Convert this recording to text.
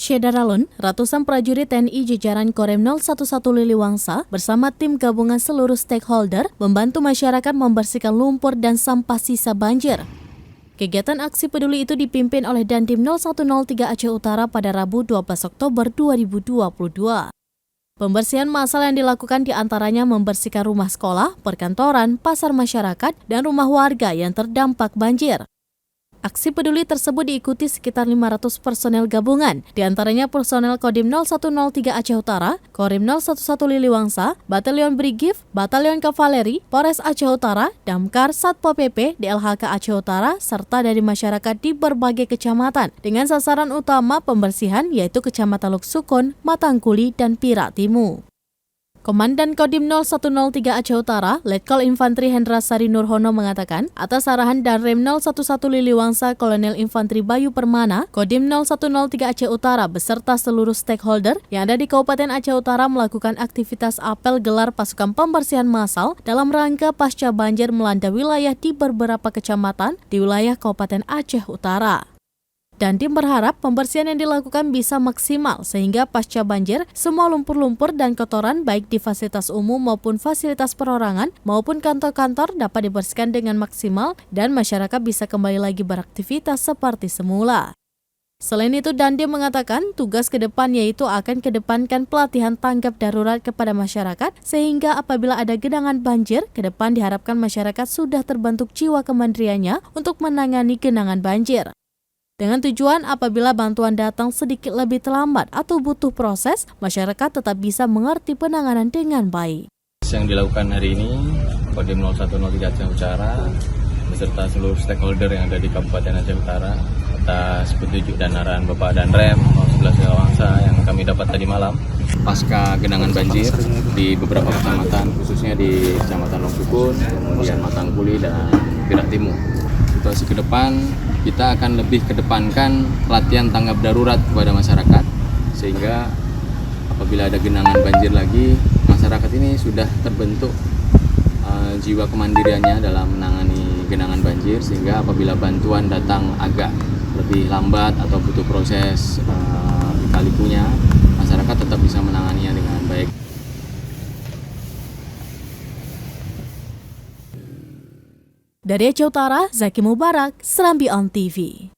Pasca Daralun, ratusan prajurit TNI jajaran Korem 011 Liliwangsa bersama tim gabungan seluruh stakeholder membantu masyarakat membersihkan lumpur dan sampah sisa banjir. Kegiatan aksi peduli itu dipimpin oleh Dandim 0103 Aceh Utara pada Rabu 12 Oktober 2022. Pembersihan massal yang dilakukan diantaranya membersihkan rumah sekolah, perkantoran, pasar masyarakat, dan rumah warga yang terdampak banjir. Aksi peduli tersebut diikuti sekitar 500 personel gabungan, diantaranya personel Kodim 0103 Aceh Utara, Korim 011 Liliwangsa, Batalion Brigif, Batalion Kavaleri, Polres Aceh Utara, Damkar, Satpol PP, DLHK Aceh Utara, serta dari masyarakat di berbagai kecamatan, dengan sasaran utama pembersihan yaitu Kecamatan Luksukun, Matangkuli, dan Piratimu. Komandan Kodim 0103 Aceh Utara, Letkol Infantri Hendra Sari Nurhono mengatakan, atas arahan Danrem 011 Liliwangsa Kolonel Infantri Bayu Permana, Kodim 0103 Aceh Utara beserta seluruh stakeholder yang ada di Kabupaten Aceh Utara melakukan aktivitas apel gelar pasukan pembersihan massal dalam rangka pasca banjir melanda wilayah di beberapa kecamatan di wilayah Kabupaten Aceh Utara. Dandim berharap pembersihan yang dilakukan bisa maksimal sehingga pasca banjir semua lumpur-lumpur dan kotoran baik di fasilitas umum maupun fasilitas perorangan maupun kantor-kantor dapat dibersihkan dengan maksimal dan masyarakat bisa kembali lagi beraktivitas seperti semula. Selain itu, Dandim mengatakan tugas ke depan yaitu akan kedepankan pelatihan tanggap darurat kepada masyarakat sehingga apabila ada genangan banjir, ke depan diharapkan masyarakat sudah terbentuk jiwa kemandiriannya untuk menangani genangan banjir. Dengan tujuan apabila bantuan datang sedikit lebih terlambat atau butuh proses, masyarakat tetap bisa mengerti penanganan dengan baik. Yang dilakukan hari ini, Kodim 0103 Aceh Utara beserta seluruh stakeholder yang ada di Kabupaten Aceh Utara atas petunjuk dan arahan Bapak Danrem 11 Liliwangsa yang kami dapat tadi malam pasca genangan banjir di beberapa kecamatan, khususnya di Kecamatan Luksukun, kemudian Matangkuli dan Piratimu. Situasi ke depan, kita akan lebih kedepankan pelatihan tanggap darurat kepada masyarakat sehingga apabila ada genangan banjir lagi, masyarakat ini sudah terbentuk jiwa kemandiriannya dalam menangani genangan banjir sehingga apabila bantuan datang agak lebih lambat atau butuh proses lika-likunya, masyarakat tetap bisa menanganinya dengan baik. Dari Aceh Utara, Zaki Mubarak, Serambi On TV.